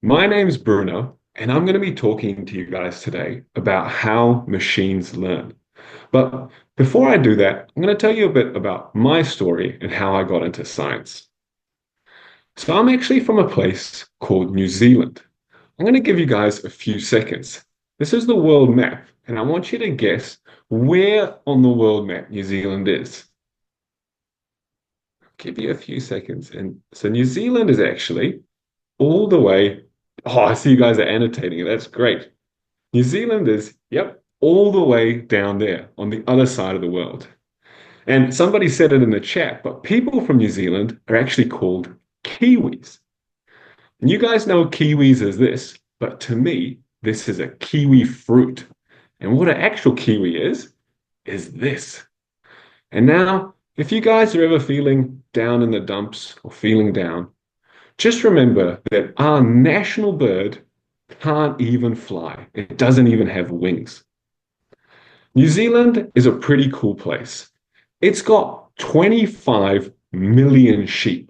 My name's Bruno, and I'm going to be talking to you guys today about how machines learn. But before I do that, I'm going to tell you a bit about my story and how I got into science. So I'm actually from a place called New Zealand. I'm going to give you guys a few seconds. This is the world map, and I want you to guess where on the world map New Zealand is. I'll give you a few seconds. And so New Zealand is actually all the way. Oh, I see you guys are annotating it. That's great. New Zealand is, yep, all the way down there on the other side of the world. And somebody said it in the chat, but people from New Zealand are actually called Kiwis. And you guys know kiwis as this, but to me, this is a kiwi fruit. And what an actual kiwi is this. And now, if you guys are ever feeling down in the dumps or feeling down, just remember that our national bird can't even fly. It doesn't even have wings. New Zealand is a pretty cool place. It's got 25 million sheep.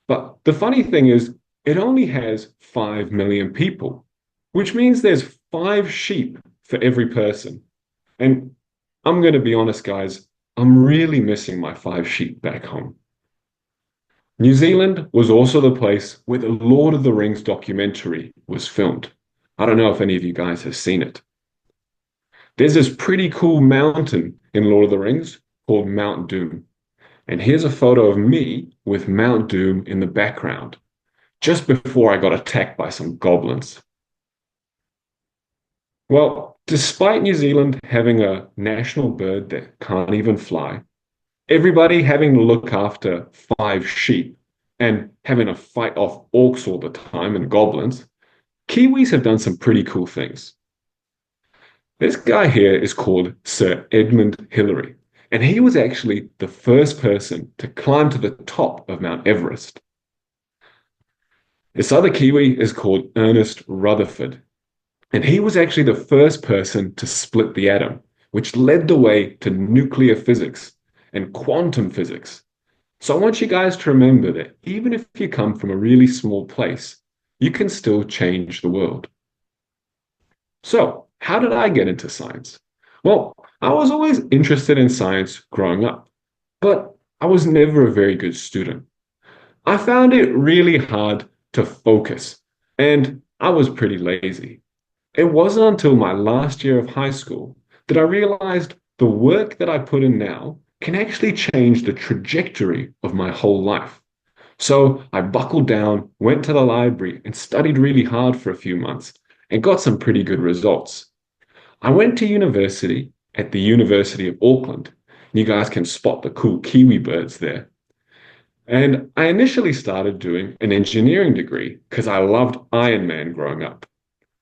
But the funny thing is, it only has 5 million people, which means there's 5 sheep for every person. And I'm going to be honest, guys, I'm really missing my 5 sheep back home. New Zealand was also the place where the Lord of the Rings documentary was filmed. I don't know if any of you guys have seen it. There's this pretty cool mountain in Lord of the Rings called Mount Doom. And here's a photo of me with Mount Doom in the background, just before I got attacked by some goblins. Well, despite New Zealand having a national bird that can't even fly, everybody having to look after 5 sheep and having to fight off orcs all the time and goblins, Kiwis have done some pretty cool things. This guy here is called Sir Edmund Hillary, and he was actually the first person to climb to the top of Mount Everest. This other Kiwi is called Ernest Rutherford, and he was actually the first person to split the atom, which led the way to nuclear physics and quantum physics. So I want you guys to remember that even if you come from a really small place, you can still change the world. So, how did I get into science? Well, I was always interested in science growing up, but I was never a very good student. I found it really hard to focus, and I was pretty lazy. It wasn't until my last year of high school that I realized the work that I put in now can actually change the trajectory of my whole life. So I buckled down, went to the library, and studied really hard for a few months and got some pretty good results. I went to university at the University of Auckland. You guys can spot the cool kiwi birds there. And I initially started doing an engineering degree because I loved Iron Man growing up.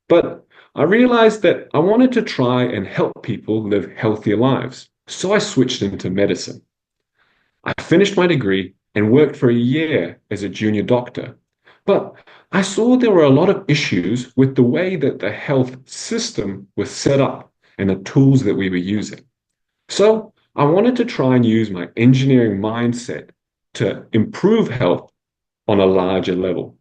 But I realized that I wanted to try and help people live healthier lives. So I switched into medicine. I finished my degree and worked for a year as a junior doctor. But I saw there were a lot of issues with the way that the health system was set up and the tools that we were using. So I wanted to try and use my engineering mindset to improve health on a larger level.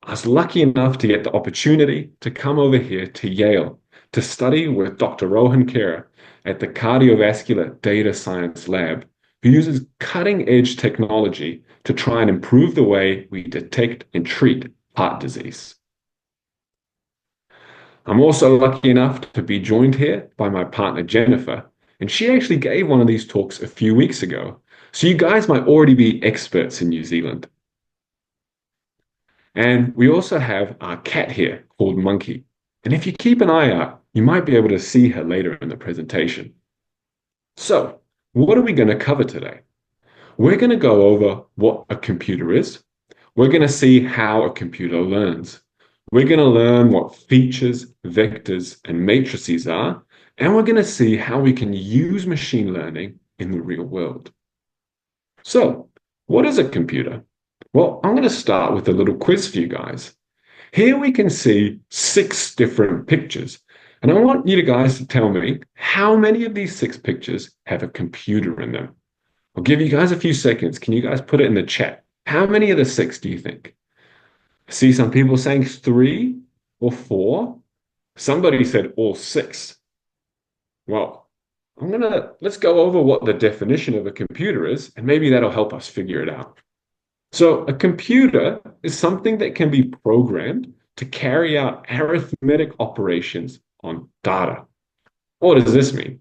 I was lucky enough to get the opportunity to come over here to Yale to study with Dr. Rohan Kera at the Cardiovascular Data Science Lab, who uses cutting edge technology to try and improve the way we detect and treat heart disease. I'm also lucky enough to be joined here by my partner Jennifer, and she actually gave one of these talks a few weeks ago. So you guys might already be experts in New Zealand. And we also have our cat here called Monkey. And if you keep an eye out, you might be able to see her later in the presentation. So, what are we going to cover today? We're going to go over what a computer is. We're going to see how a computer learns. We're going to learn what features, vectors, and matrices are. And we're going to see how we can use machine learning in the real world. So, what is a computer? Well, I'm going to start with a little quiz for you guys. Here we can see 6 different pictures. And I want you guys to tell me how many of these 6 pictures have a computer in them. I'll give you guys a few seconds. Can you guys put it in the chat? How many of the 6 do you think? See some people saying three or four. Somebody said all six. Well, let's go over what the definition of a computer is, and maybe that'll help us figure it out. So, a computer is something that can be programmed to carry out arithmetic operations on data. What does this mean?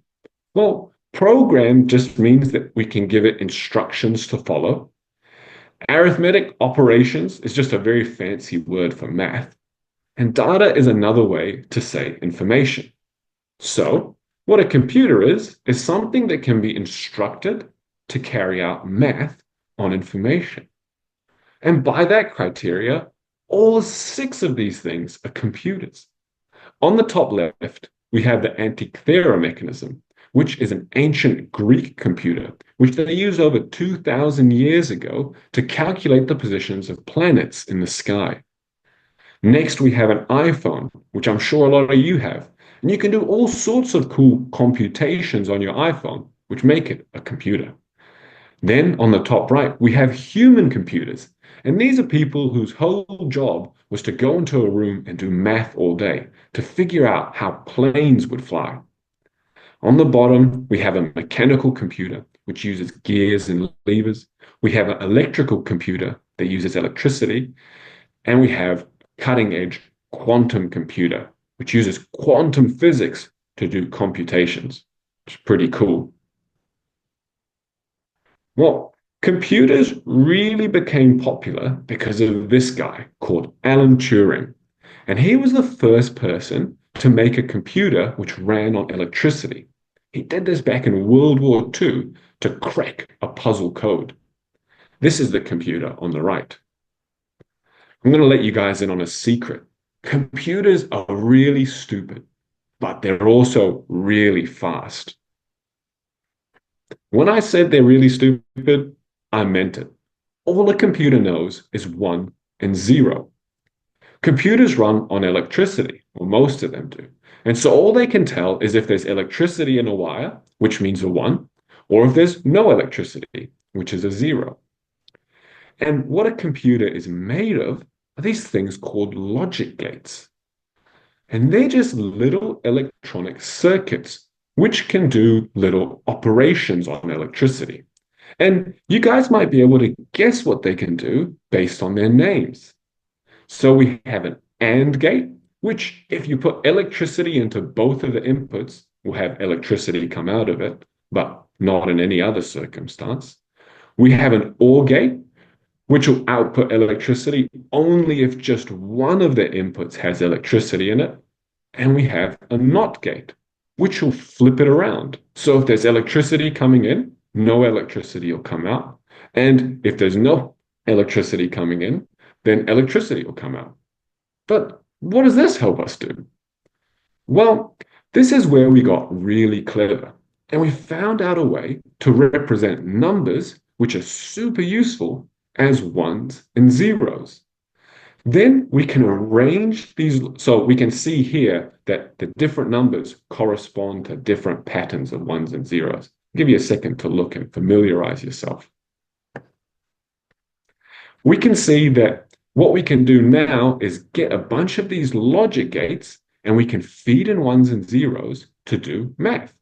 Well, program just means that we can give it instructions to follow. Arithmetic operations is just a very fancy word for math. And data is another way to say information. So, what a computer is something that can be instructed to carry out math on information. And by that criteria, all six of these things are computers. On the top left, we have the Antikythera mechanism, which is an ancient Greek computer, which they used over 2,000 years ago to calculate the positions of planets in the sky. Next, we have an iPhone, which I'm sure a lot of you have. And you can do all sorts of cool computations on your iPhone, which make it a computer. Then on the top right, we have human computers. And these are people whose whole job was to go into a room and do math all day to figure out how planes would fly. On the bottom, we have a mechanical computer, which uses gears and levers. We have an electrical computer that uses electricity. And we have cutting edge quantum computer, which uses quantum physics to do computations. It's pretty cool. Well, computers really became popular because of this guy called Alan Turing. And he was the first person to make a computer which ran on electricity. He did this back in World War II to crack a puzzle code. This is the computer on the right. I'm going to let you guys in on a secret. Computers are really stupid, but they're also really fast. When I said they're really stupid, I meant it. All a computer knows is one and zero. Computers run on electricity, or most of them do. And so all they can tell is if there's electricity in a wire, which means a one, or if there's no electricity, which is a zero. And what a computer is made of are these things called logic gates. And they're just little electronic circuits which can do little operations on electricity. And you guys might be able to guess what they can do based on their names. So we have an AND gate, which if you put electricity into both of the inputs, will have electricity come out of it, but not in any other circumstance. We have an OR gate, which will output electricity only if just one of the inputs has electricity in it. And we have a NOT gate, which will flip it around. So if there's electricity coming in, no electricity will come out. And if there's no electricity coming in, then electricity will come out. But what does this help us do? Well, this is where we got really clever. And we found out a way to represent numbers, which are super useful, as ones and zeros. Then we can arrange these, so we can see here that the different numbers correspond to different patterns of ones and zeros. I'll give you a second to look and familiarize yourself. We can see that what we can do now is get a bunch of these logic gates and we can feed in ones and zeros to do math.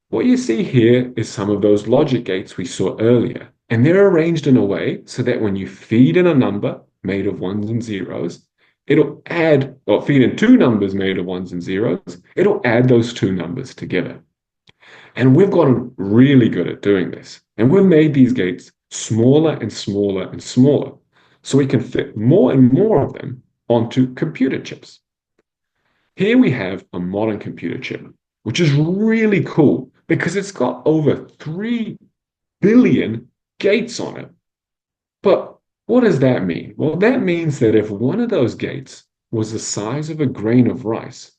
What you see here is some of those logic gates we saw earlier, and they're arranged in a way so that when you feed in a number made of ones and zeros, it'll add, or feed in two numbers made of ones and zeros, it'll add those two numbers together. And we've gotten really good at doing this. And we've made these gates smaller and smaller and smaller, so we can fit more and more of them onto computer chips. Here we have a modern computer chip, which is really cool because it's got over 3 billion gates on it. But what does that mean? Well, that means that if one of those gates was the size of a grain of rice,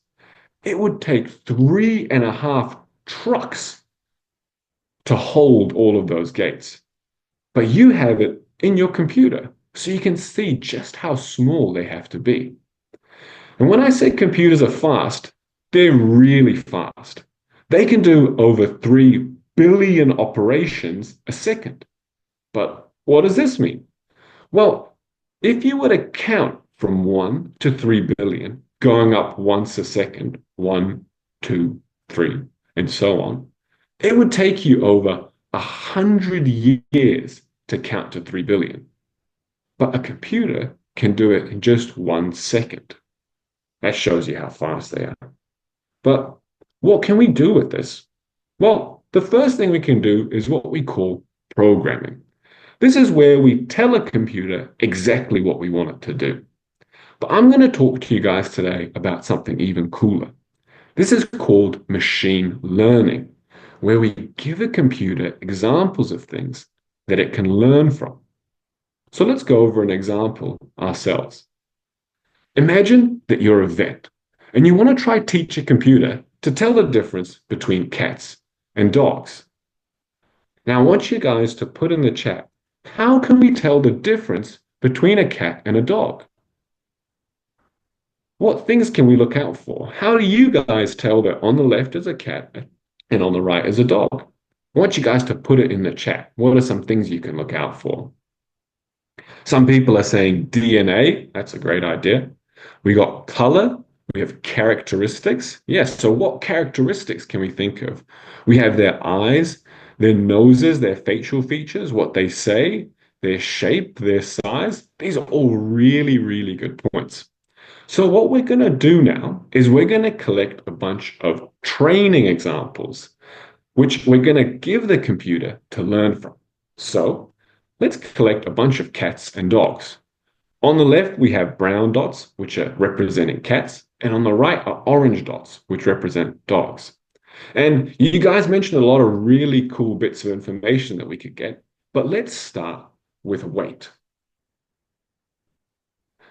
it would take 3.5 trucks to hold all of those gates. But you have it in your computer, so you can see just how small they have to be. And when I say computers are fast, they're really fast. They can do over 3 billion operations a second. But what does this mean? Well, If you were to count from 1 to 3 billion, going up once a second, one, two, three, and so on, it would take you over 100 years to count to 3 billion. But a computer can do it in just 1 second. That shows you how fast they are. But what can we do with this? Well, the first thing we can do is what we call programming. This is where we tell a computer exactly what we want it to do. But I'm going to talk to you guys today about something even cooler. This is called machine learning, where we give a computer examples of things that it can learn from. So let's go over an example ourselves. Imagine that you're a vet and you want to try teach a computer to tell the difference between cats and dogs. Now, I want you guys to put in the chat, how can we tell the difference between a cat and a dog? What things can we look out for? How do you guys tell that on the left is a cat and on the right is a dog? I want you guys to put it in the chat. What are some things you can look out for? Some people are saying DNA. That's a great idea. We got color. We have characteristics. Yes. So what characteristics can we think of? We have their eyes, their noses, their facial features, what they say, their shape, their size. These are all really, really good points. So what we're going to do now is we're going to collect a bunch of training examples, which we're going to give the computer to learn from. So let's collect a bunch of cats and dogs. On the left, we have brown dots, which are representing cats, and on the right are orange dots, which represent dogs. And you guys mentioned a lot of really cool bits of information that we could get, but let's start with weight.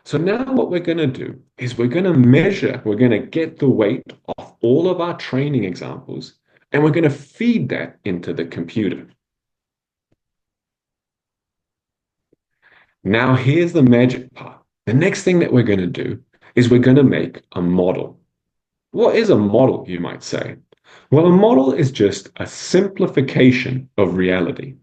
So now what we're going to do is we're going to measure, we're going to get the weight of all of our training examples, and we're going to feed that into the computer. Now, here's the magic part. The next thing that we're going to do is we're going to make a model. What is a model, you might say? Well, a model is just a simplification of reality.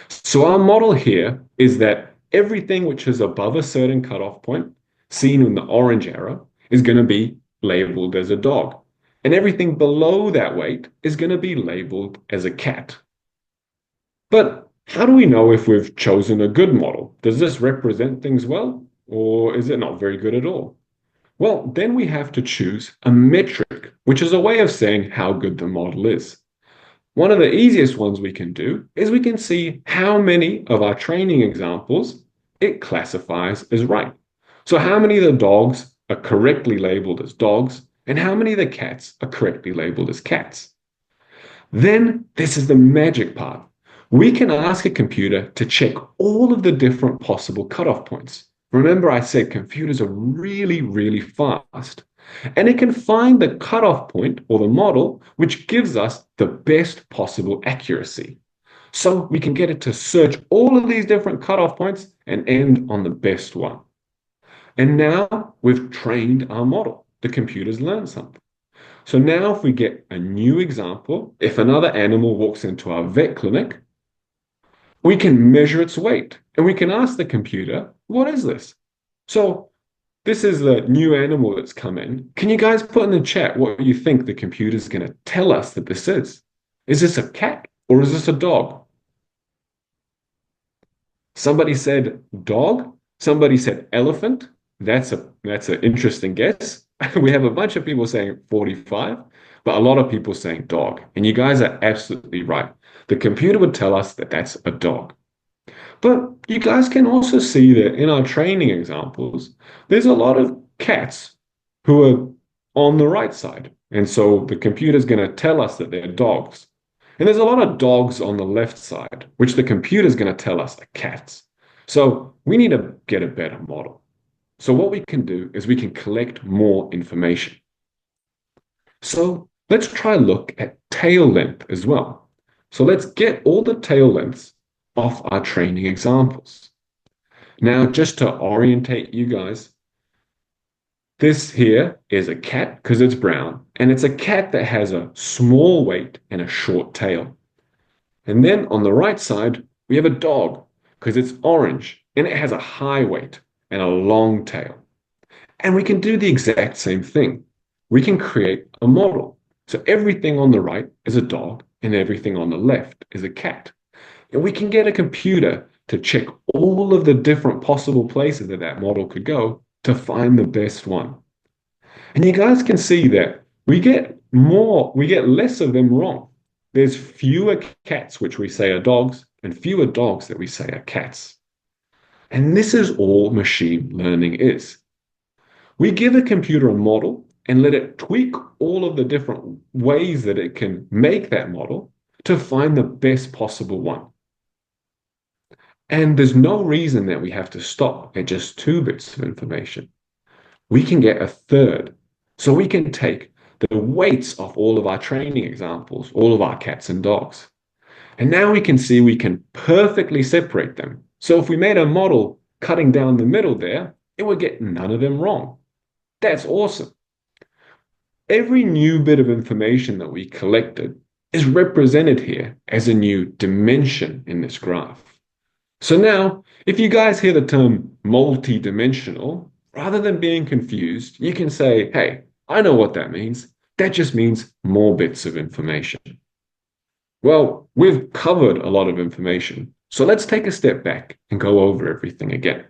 So our model here is that everything which is above a certain cutoff point, seen in the orange arrow, is going to be labeled as a dog. And everything below that weight is going to be labeled as a cat. But how do we know if we've chosen a good model? Does this represent things well, or is it not very good at all? Well, then we have to choose a metric, which is a way of saying how good the model is. One of the easiest ones we can do is we can see how many of our training examples it classifies as right. So how many of the dogs are correctly labeled as dogs, and how many of the cats are correctly labeled as cats. Then this is the magic part. We can ask a computer to check all of the different possible cutoff points. Remember, I said computers are really, really fast. And it can find the cutoff point or the model which gives us the best possible accuracy. So we can get it to search all of these different cutoff points and end on the best one. And now we've trained our model. The computer's learned something. So now if we get a new example, if another animal walks into our vet clinic, we can measure its weight and we can ask the computer, what is this? So this is the new animal that's come in. Can you guys put in the chat what you think the computer's going to tell us that this is? Is this a cat or is this a dog? Somebody said dog. Somebody said elephant. That's an interesting guess. We have a bunch of people saying 45, but a lot of people saying dog. And you guys are absolutely right. The computer would tell us that that's a dog. But you guys can also see that in our training examples, there's a lot of cats who are on the right side. And so the computer's going to tell us that they're dogs. And there's a lot of dogs on the left side, which the computer's going to tell us are cats. So we need to get a better model. So what we can do is we can collect more information. So let's try look at tail length as well. So let's get all the tail lengths off our training examples. Now, just to orientate you guys, this here is a cat because it's brown, and it's a cat that has a small weight and a short tail. And then on the right side, we have a dog because it's orange and it has a high weight. and a long tail. And we can do the exact same thing. We can create a model. So everything on the right is a dog and everything on the left is a cat. And we can get a computer to check all of the different possible places that that model could go to find the best one. And you guys can see that we get less of them wrong. There's fewer cats, which we say are dogs, and fewer dogs that we say are cats. And this is all machine learning is. We give a computer a model and let it tweak all of the different ways that it can make that model to find the best possible one. And there's no reason that we have to stop at just 2 bits of information. We can get a third. So we can take the weights of all of our training examples, all of our cats and dogs. And now we can see we can perfectly separate them. So if we made a model cutting down the middle there, it would get none of them wrong. That's awesome. Every new bit of information that we collected is represented here as a new dimension in this graph. So now, if you guys hear the term multi-dimensional, rather than being confused, you can say, hey, I know what that means. That just means more bits of information. Well, we've covered a lot of information, so let's take a step back and go over everything again.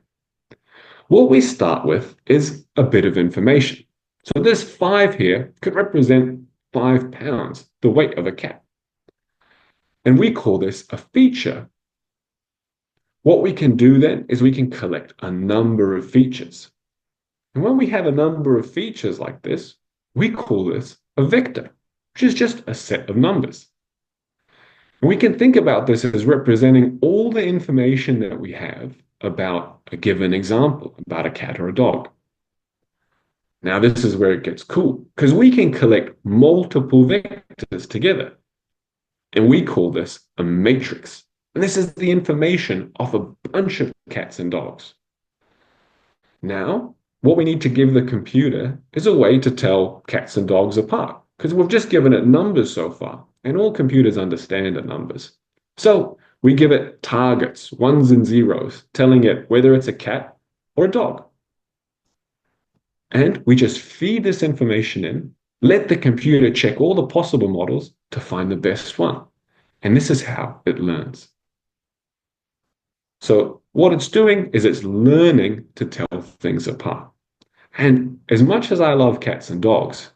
What we start with is a bit of information. So this 5 here could represent 5 pounds, the weight of a cat. And we call this a feature. What we can do then is we can collect a number of features. And when we have a number of features like this, we call this a vector, which is just a set of numbers. And we can think about this as representing all the information that we have about a given example, about a cat or a dog. Now, this is where it gets cool, because we can collect multiple vectors together. And we call this a matrix. And this is the information of a bunch of cats and dogs. Now, what we need to give the computer is a way to tell cats and dogs apart, because we've just given it numbers so far, and all computers understand the numbers. So we give it targets, ones and zeros, telling it whether it's a cat or a dog. And we just feed this information in, let the computer check all the possible models to find the best one. And this is how it learns. So what it's doing is it's learning to tell things apart. And as much as I love cats and dogs,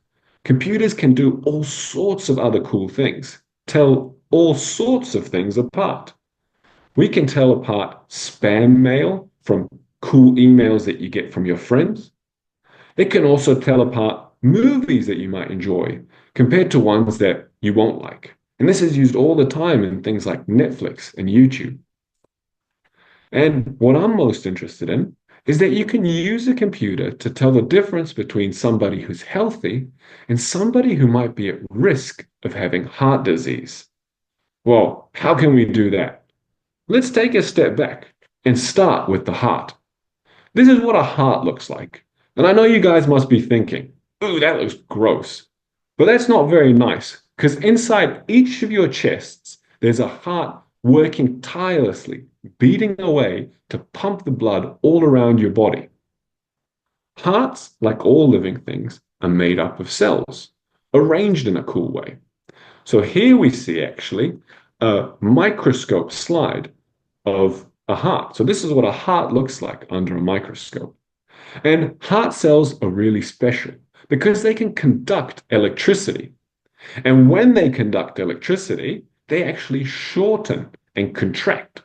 computers can do all sorts of other cool things, tell all sorts of things apart. We can tell apart spam mail from cool emails that you get from your friends. It can also tell apart movies that you might enjoy compared to ones that you won't like. And this is used all the time in things like Netflix and YouTube. And what I'm most interested in is that you can use a computer to tell the difference between somebody who's healthy and somebody who might be at risk of having heart disease. Well, how can we do that? Let's take a step back and start with the heart. This is what a heart looks like. And I know you guys must be thinking, ooh, that looks gross. But that's not very nice, because inside each of your chests, there's a heart working tirelessly, beating away to pump the blood all around your body. Hearts, like all living things, are made up of cells, arranged in a cool way. So here we see actually a microscope slide of a heart. So this is what a heart looks like under a microscope. And heart cells are really special because they can conduct electricity. And when they conduct electricity, they actually shorten and contract.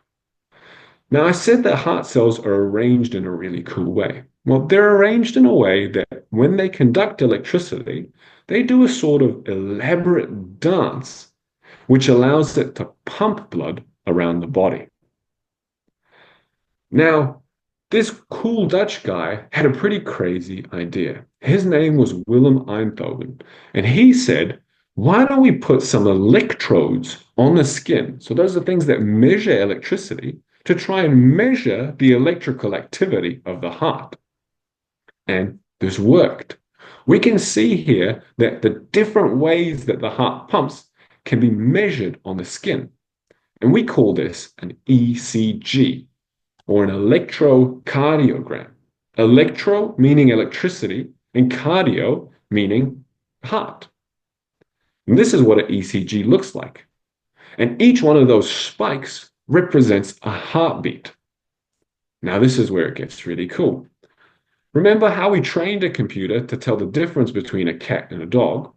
Now, I said that heart cells are arranged in a really cool way. Well, they're arranged in a way that when they conduct electricity, they do a sort of elaborate dance, which allows it to pump blood around the body. Now, this cool Dutch guy had a pretty crazy idea. His name was Willem Einthoven, and he said, why don't we put some electrodes on the skin? So those are things that measure electricity to try and measure the electrical activity of the heart. And this worked. We can see here that the different ways that the heart pumps can be measured on the skin. And we call this an ECG, or an electrocardiogram. electro meaning electricity, and cardio meaning heart. And this is what an ECG looks like. And each one of those spikes represents a heartbeat. Now, this is where it gets really cool. Remember how we trained a computer to tell the difference between a cat and a dog?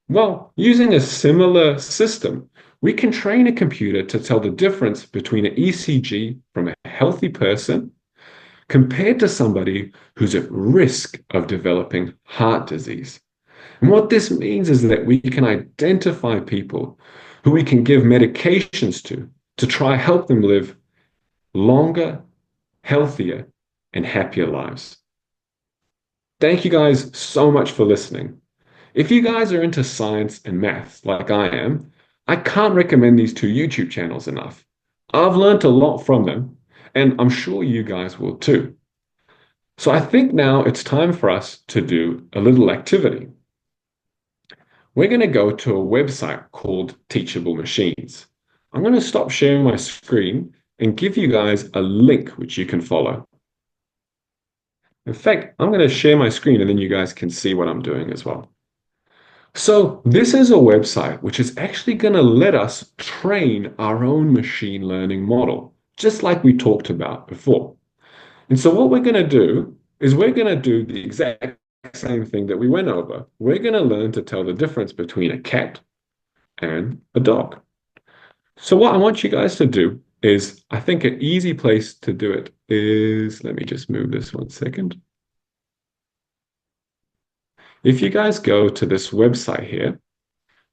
Well, using a similar system, we can train a computer to tell the difference between an ECG from a healthy person compared to somebody who's at risk of developing heart disease. And what this means is that we can identify people who we can give medications to try help them live longer, healthier, and happier lives. Thank you guys so much for listening. If you guys are into science and maths like I am, I can't recommend these two YouTube channels enough. I've learned a lot from them, and I'm sure you guys will too. So I think now it's time for us to do a little activity. We're going to go to a website called Teachable Machines. I'm going to stop sharing my screen and give you guys a link which you can follow. In fact, I'm going to share my screen and then you guys can see what I'm doing as well. So this is a website which is actually going to let us train our own machine learning model, just like we talked about before. And so what we're going to do is we're going to do the exact same thing that we went over. We're going to learn to tell the difference between a cat and a dog. So what I want you guys to do is, I think an easy place to do it is, let me just move this 1 second. If you guys go to this website here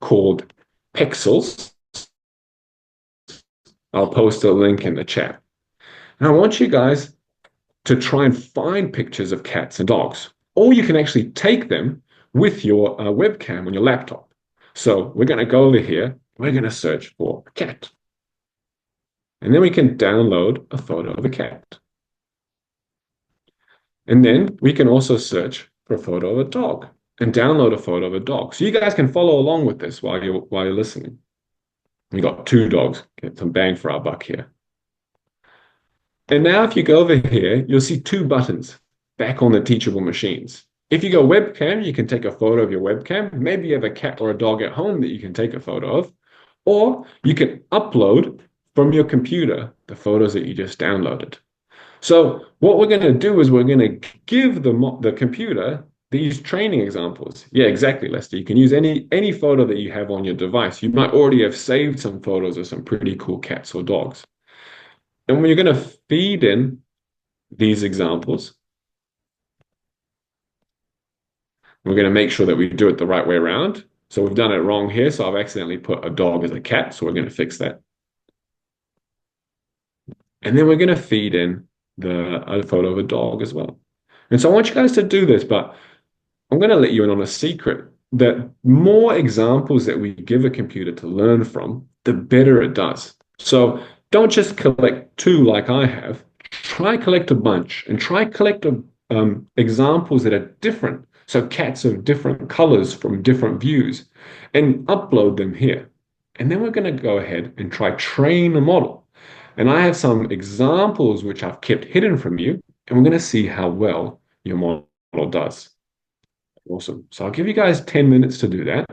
called Pixels, I'll post a link in the chat. And I want you guys to try and find pictures of cats and dogs, or you can actually take them with your webcam on your laptop. So we're going to go over here. We're going to search for a cat. And then we can download a photo of a cat. And then we can also search for a photo of a dog and download a photo of a dog. So you guys can follow along with this while you're listening. We got two dogs. Get some bang for our buck here. And now if you go over here, you'll see two buttons back on the teachable machines. If you go webcam, you can take a photo of your webcam. Maybe you have a cat or a dog at home that you can take a photo of. Or you can upload from your computer the photos that you just downloaded. So what we're going to do is we're going to give the computer these training examples. Yeah, exactly, Lester. You can use any photo that you have on your device. You might already have saved some photos of some pretty cool cats or dogs. And when you're going to feed in these examples, we're going to make sure that we do it the right way around. So we've done it wrong here. So I've accidentally put a dog as a cat. So we're going to fix that. And then we're going to feed in a photo of a dog as well. And so I want you guys to do this, but I'm going to let you in on a secret that more examples that we give a computer to learn from, the better it does. So don't just collect two like I have. Try collect a bunch and try collect examples that are different. So cats of different colors from different views and upload them here. And then we're going to go ahead and try train a model. And I have some examples which I've kept hidden from you, and we're going to see how well your model does. Awesome. So I'll give you guys 10 minutes to do that.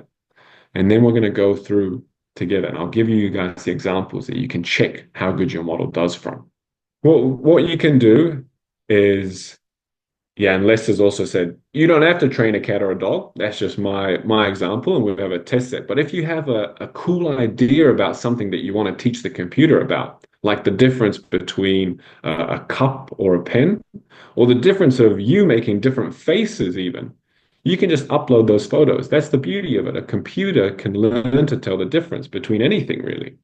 And then we're going to go through together. And I'll give you guys the examples that you can check how good your model does from. Well, what you can do is, yeah, and Lester's also said, you don't have to train a cat or a dog. That's just my example, and we'll have a test set. But if you have a cool idea about something that you want to teach the computer about, like the difference between a cup or a pen, or the difference of you making different faces even, you can just upload those photos. That's the beauty of it. A computer can learn to tell the difference between anything, really.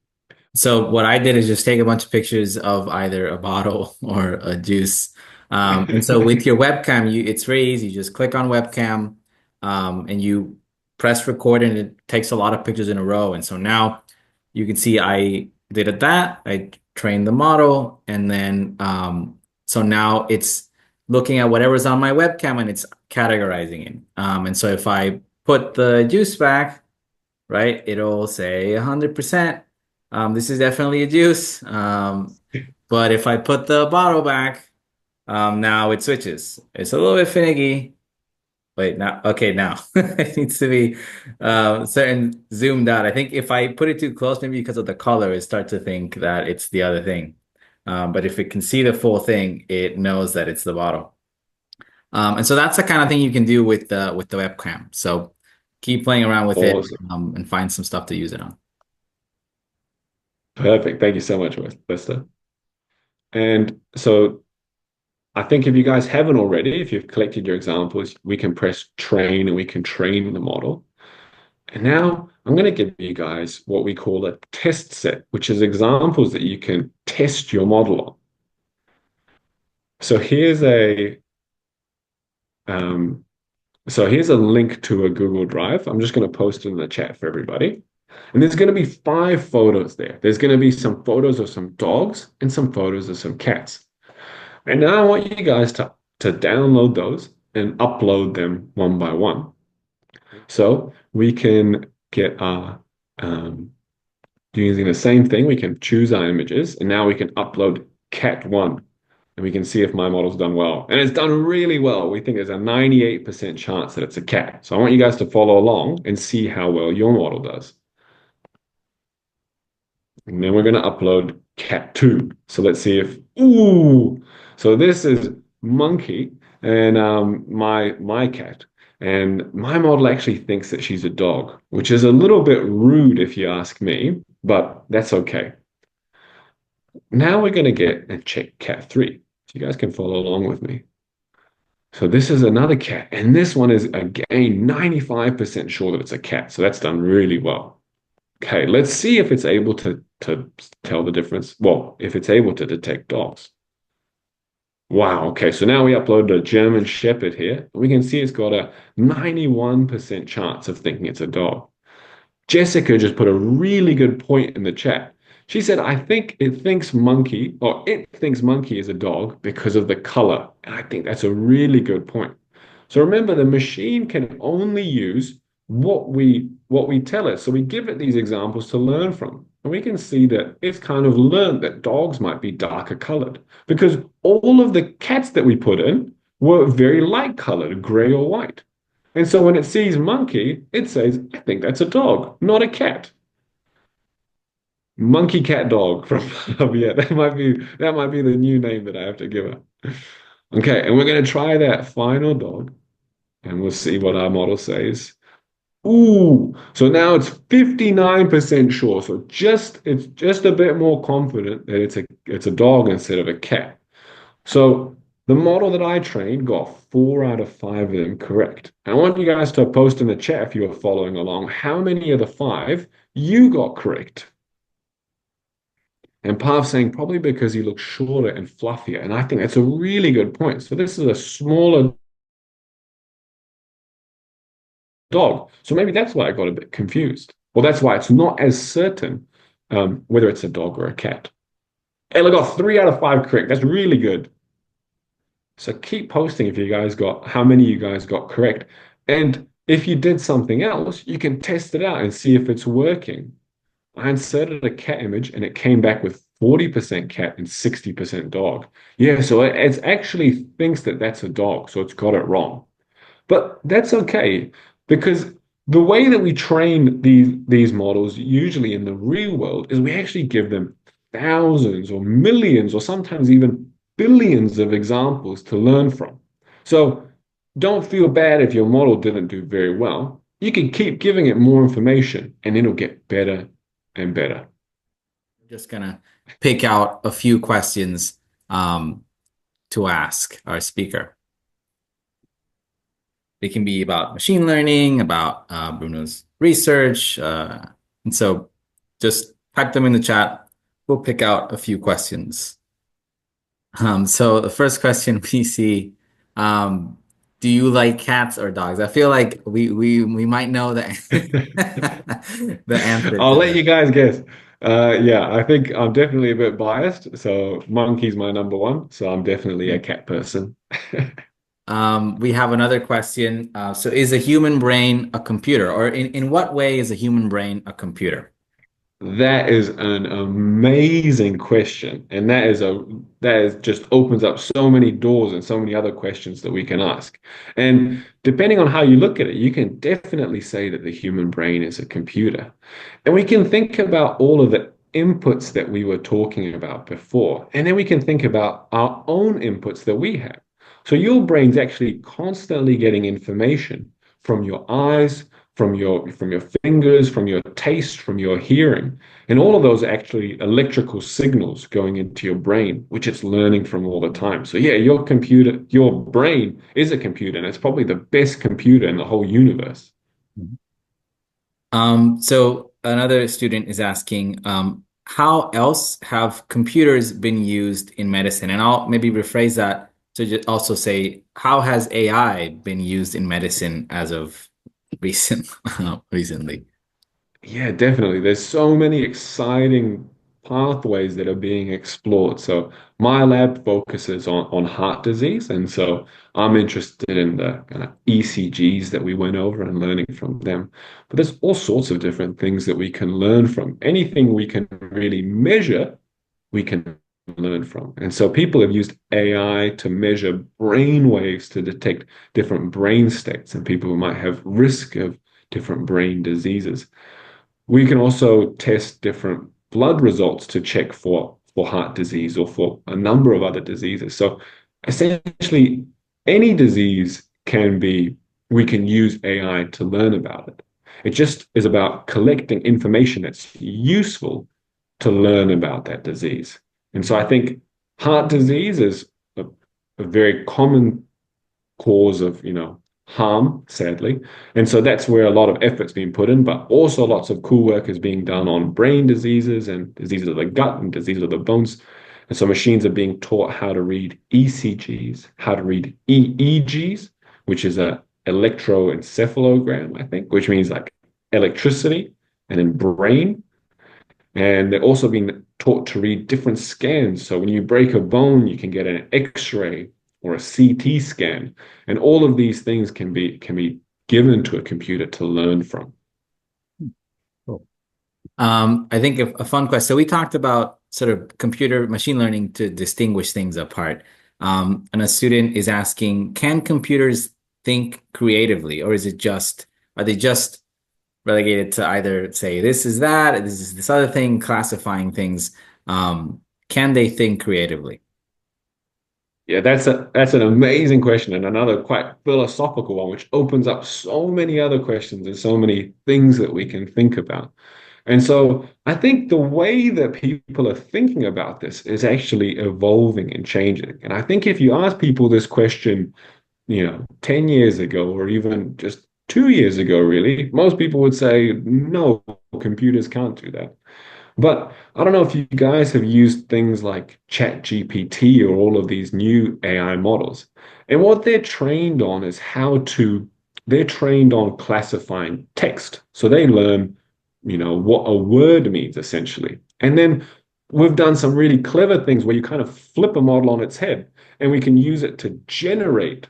So what I did is just take a bunch of pictures of either a bottle or a juice. And so with your webcam, it's very easy. You just click on webcam, and you press record, and it takes a lot of pictures in a row. And so now you can see I did that. I trained the model, and then so now it's looking at whatever's on my webcam and it's categorizing it. And so if I put the juice back, right, it'll say 100%. This is definitely a juice. But if I put the bottle back, Now it switches. It's a little bit finicky. Wait, now, okay, now it needs to be certain zoomed out. I think if I put it too close, maybe because of the color, it starts to think that it's the other thing. But if it can see the full thing, it knows that it's the bottle. And so that's the kind of thing you can do with the webcam. So keep playing around with it Awesome. and find some stuff to use it on. Perfect. Thank you so much, Lester. And so I think if you guys haven't already, if you've collected your examples, we can press train and we can train the model. And now I'm going to give you guys what we call a test set, which is examples that you can test your model on. So um, here's a link to a Google Drive. I'm just going to post it in the chat for everybody. And there's going to be 5 photos there. There's going to be some photos of some dogs and some photos of some cats. And now I want you guys to download those and upload them one by one. So we can get our using the same thing, we can choose our images, and now we can upload cat one, and we can see if my model's done well. And it's done really well. We think there's a 98% chance that it's a cat. So I want you guys to follow along and see how well your model does. And then we're going to upload cat two. So let's see if, ooh, so this is monkey and my cat. And my model actually thinks that she's a dog, which is a little bit rude if you ask me, but that's okay. Now we're going to get and check cat three. So you guys can follow along with me. So this is another cat, and this one is again 95% sure that it's a cat. So that's done really well. Okay, let's see if it's able to tell the difference. Well, if it's able to detect dogs. Wow, okay, so now we uploaded a German Shepherd here. We can see it's got a 91% chance of thinking it's a dog. Jessica just put a really good point in the chat. She said, I think it thinks monkey, or it thinks monkey is a dog because of the color. And I think that's a really good point. So remember, the machine can only use what we tell it. So we give it these examples to learn from. And we can see that it's kind of learned that dogs might be darker colored because all of the cats that we put in were very light colored, gray or white. And so when it sees monkey, it says, I think that's a dog, not a cat. Monkey cat dog from yeah, that might be the new name that I have to give it. Okay, and we're gonna try that final dog and we'll see what our model says. Ooh, so now it's 59% sure. So it's just a bit more confident that it's a dog instead of a cat. So the model that I trained got 4 out of 5 of them correct. I want you guys to post in the chat if you are following along how many of the 5 you got correct. And Pav saying probably because he looks shorter and fluffier. And I think that's a really good point. So this is a smaller dog. So maybe that's why I got a bit confused. Well, that's why it's not as certain whether it's a dog or a cat. And I got 3 out of 5 correct. That's really good. So keep posting if you guys got how many you guys got correct. And if you did something else, you can test it out and see if it's working. I inserted a cat image and it came back with 40% cat and 60% dog. Yeah, so it actually thinks that that's a dog, so it's got it wrong. But that's okay because the way that we train these models usually in the real world is we actually give them thousands or millions or sometimes even billions of examples to learn from. So don't feel bad if your model didn't do very well. You can keep giving it more information and it'll get better and better. I'm just gonna pick out a few questions um, to ask our speaker. They can be about machine learning, about Bruno's research. And so just type them in the chat. We'll pick out a few questions. So the first question we see, do you like cats or dogs? I feel like we might know the the answer I'll to let you that. guys guess. Yeah, I think I'm definitely a bit biased. So monkey's my number one. So I'm definitely a cat person. We have another question. So is a human brain a computer, or in what way is a human brain a computer? That is an amazing question, and that is just opens up so many doors and so many other questions that we can ask. And depending on how you look at it, you can definitely say that the human brain is a computer. And we can think about all of the inputs that we were talking about before, and then we can think about our own inputs that we have. So your brain's actually constantly getting information from your eyes, from your fingers, from your taste, from your hearing. And all of those are actually electrical signals going into your brain, which it's learning from all the time. So yeah, your brain is a computer, and it's probably the best computer in the whole universe. So another student is asking, how else have computers been used in medicine? And I'll maybe rephrase that to just also say, how has AI been used in medicine as of recent recently? Yeah, definitely. There's so many exciting pathways that are being explored. So my lab focuses on heart disease, and so I'm interested in the kind of ECGs that we went over and learning from them. But there's all sorts of different things that we can learn from. Anything we can really measure, we can learn from. And so people have used AI to measure brain waves to detect different brain states and people who might have risk of different brain diseases. We can also test different blood results to check for heart disease or for a number of other diseases. So essentially, any disease we can use AI to learn about it. It just is about collecting information that's useful to learn about that disease. And so I think heart disease is a very common cause of, harm, sadly. And so that's where a lot of effort's being put in, but also lots of cool work is being done on brain diseases and diseases of the gut and diseases of the bones. And so machines are being taught how to read ECGs, how to read EEGs, which is a electroencephalogram, I think, which means like electricity and then brain. And they're also being taught to read different scans. So when you break a bone, you can get an X-ray or a CT scan. And all of these things can be given to a computer to learn from. Cool. I think a fun question. So we talked about sort of computer machine learning to distinguish things apart. And a student is asking, can computers think creatively, or are they just relegated to either say this is that, this is this other thing, classifying things? Can they think creatively? Yeah, that's an amazing question and another quite philosophical one, which opens up so many other questions and so many things that we can think about. And so I think the way that people are thinking about this is actually evolving and changing. And I think if you ask people this question, 10 years ago or even just 2 years ago, really, most people would say, no, computers can't do that. But I don't know if you guys have used things like ChatGPT or all of these new AI models. And what they're trained on is they're trained on classifying text. So they learn, what a word means essentially. And then we've done some really clever things where you kind of flip a model on its head and we can use it to generate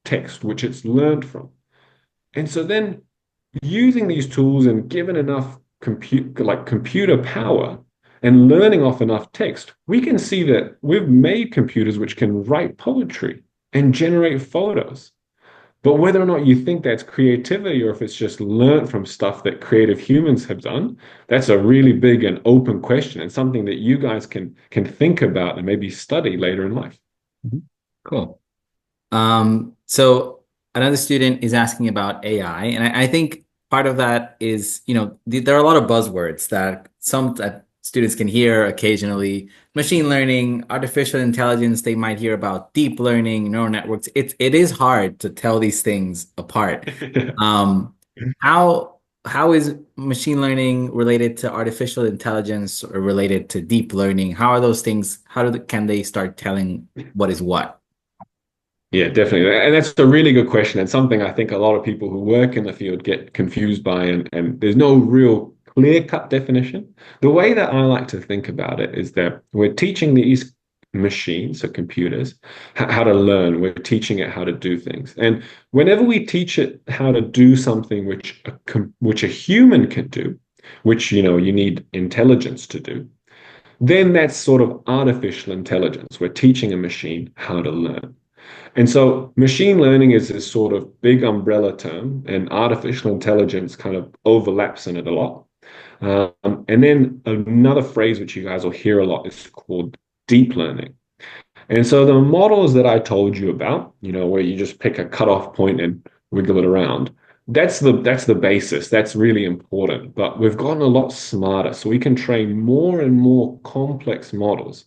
text, which it's learned from. And so then using these tools and given enough computer power and learning off enough text, we can see that we've made computers which can write poetry and generate photos. But whether or not you think that's creativity or if it's just learned from stuff that creative humans have done, that's a really big and open question and something that you guys can think about and maybe study later in life. Mhm. Cool. So another student is asking about AI, and I think part of that is, there are a lot of buzzwords that some that students can hear occasionally. Machine learning, artificial intelligence, they might hear about deep learning, neural networks. It is hard to tell these things apart. Um, how is machine learning related to artificial intelligence or related to deep learning? How are those things, can they start telling what is what? Yeah, definitely. And that's a really good question and something I think a lot of people who work in the field get confused by, and there's no real clear-cut definition. The way that I like to think about it is that we're teaching these machines, so computers, how to learn. We're teaching it how to do things. And whenever we teach it how to do something which a human can do, which, you need intelligence to do, then that's sort of artificial intelligence. We're teaching a machine how to learn. And so machine learning is this sort of big umbrella term, and artificial intelligence kind of overlaps in it a lot. And then another phrase which you guys will hear a lot is called deep learning. And so the models that I told you about, where you just pick a cutoff point and wiggle it around, that's the basis. That's really important. But we've gotten a lot smarter. So we can train more and more complex models.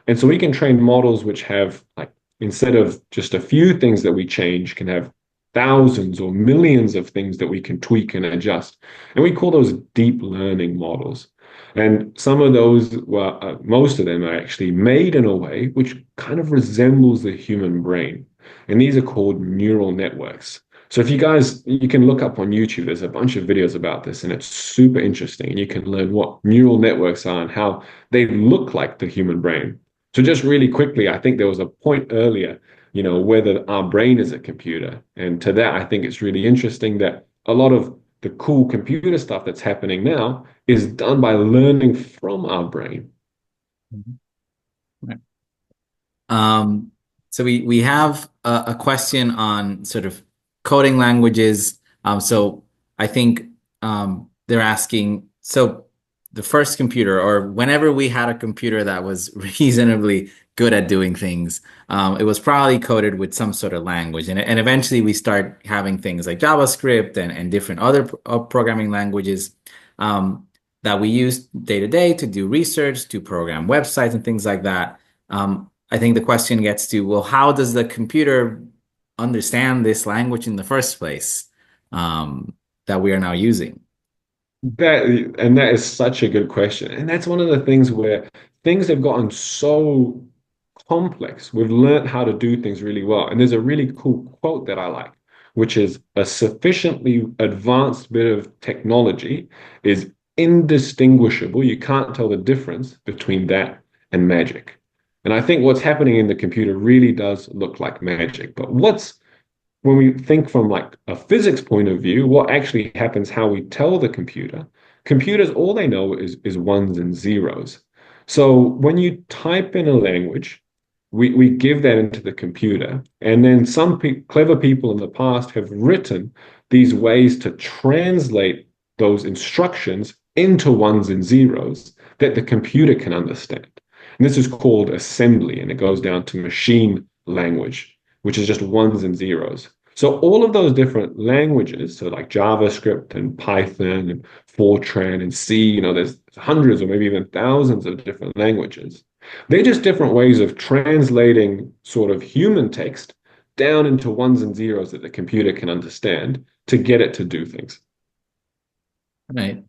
And so we can train models which have, like, instead of just a few things that we change, can have thousands or millions of things that we can tweak and adjust. And we call those deep learning models. And some of those, well, most of them are actually made in a way which kind of resembles the human brain. And these are called neural networks. So if you can look up on YouTube, there's a bunch of videos about this, and it's super interesting. And you can learn what neural networks are and how they look like the human brain. So just really quickly, I think there was a point earlier, whether our brain is a computer. And to that, I think it's really interesting that a lot of the cool computer stuff that's happening now is done by learning from our brain. Mhm. Right. Um, so we have a question on sort of coding languages. So I think they're asking, so the first computer, or whenever we had a computer that was reasonably good at doing things, it was probably coded with some sort of language. And eventually we start having things like JavaScript and different other programming languages that we use day to day to do research, to program websites and things like that. I think the question gets to, well, how does the computer understand this language in the first place that we are now using? That is such a good question. And that's one of the things where things have gotten so complex. We've learned how to do things really well. And there's a really cool quote that I like, which is a sufficiently advanced bit of technology is indistinguishable. You can't tell the difference between that and magic. And I think what's happening in the computer really does look like magic. But when we think from like a physics point of view, what actually happens, how we tell the computers, all they know is ones and zeros. So when you type in a language, we give that into the computer. And then some clever people in the past have written these ways to translate those instructions into ones and zeros that the computer can understand. And this is called assembly, and it goes down to machine language, which is just ones and zeros. So all of those different languages, so like JavaScript and Python and Fortran and C, there's hundreds or maybe even thousands of different languages. They're just different ways of translating sort of human text down into ones and zeros that the computer can understand to get it to do things. Right.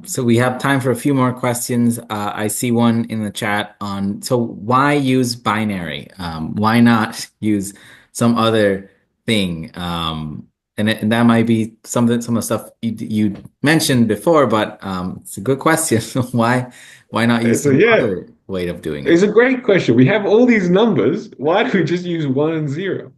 So we have time for a few more questions. I see one in the chat on, so why use binary? Why not use some other thing? And that might be some of the stuff you mentioned before, but it's a good question. Why not use So some yeah, other way of doing it's it? a great question. We have all these numbers. Why do we just use one and zero?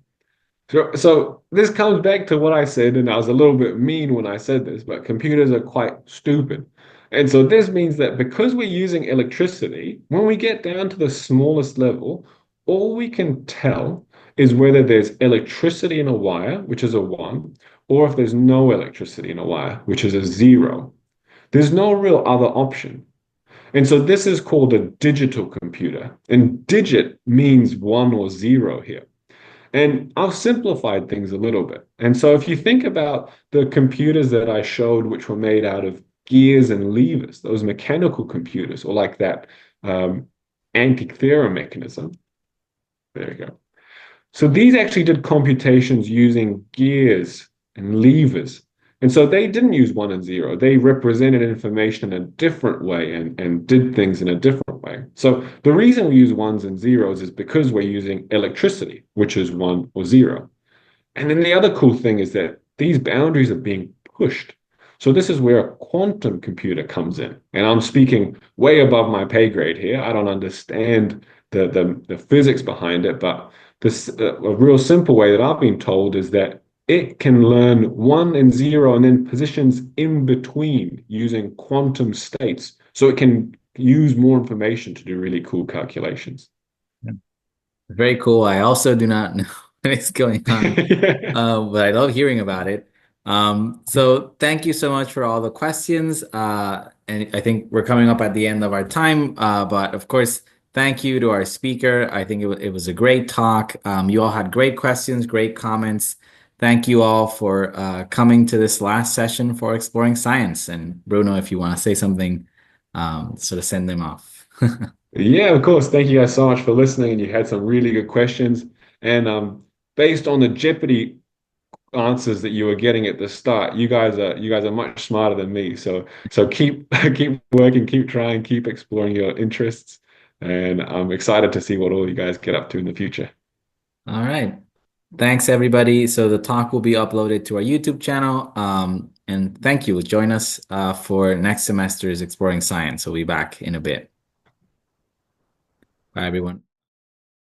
So this comes back to what I said, and I was a little bit mean when I said this, but computers are quite stupid. And so this means that because we're using electricity, when we get down to the smallest level, all we can tell is whether there's electricity in a wire, which is a one, or if there's no electricity in a wire, which is a zero. There's no real other option. And so this is called a digital computer. And digit means one or zero here. And I've simplified things a little bit. And so if you think about the computers that I showed, which were made out of gears and levers, those mechanical computers, or like that Antikythera mechanism, there you go. So these actually did computations using gears and levers. And so they didn't use one and zero. They represented information in a different way and did things in a different way. So the reason we use ones and zeros is because we're using electricity, which is one or zero. And then the other cool thing is that these boundaries are being pushed. So this is where a quantum computer comes in. And I'm speaking way above my pay grade here. I don't understand the physics behind it, but this a real simple way that I've been told is that it can learn one and zero and then positions in between using quantum states. So it can use more information to do really cool calculations. Very cool. I also do not know what is going on, but I love hearing about it. So thank you so much for all the questions. And I think we're coming up at the end of our time. But of course, thank you to our speaker. I think it was a great talk. You all had great questions, great comments. Thank you all for coming to this last session for Exploring Science. And Bruno, if you want to say something, sort of send them off. Yeah, of course. Thank you guys so much for listening. And you had some really good questions. And based on the Jeopardy answers that you were getting at the start, you guys are much smarter than me. So keep keep working, keep trying, keep exploring your interests. And I'm excited to see what all you guys get up to in the future. All right. Thanks, everybody. So the talk will be uploaded to our YouTube channel. And thank you. Join us for next semester's Exploring Science. We'll be back in a bit. Bye, everyone.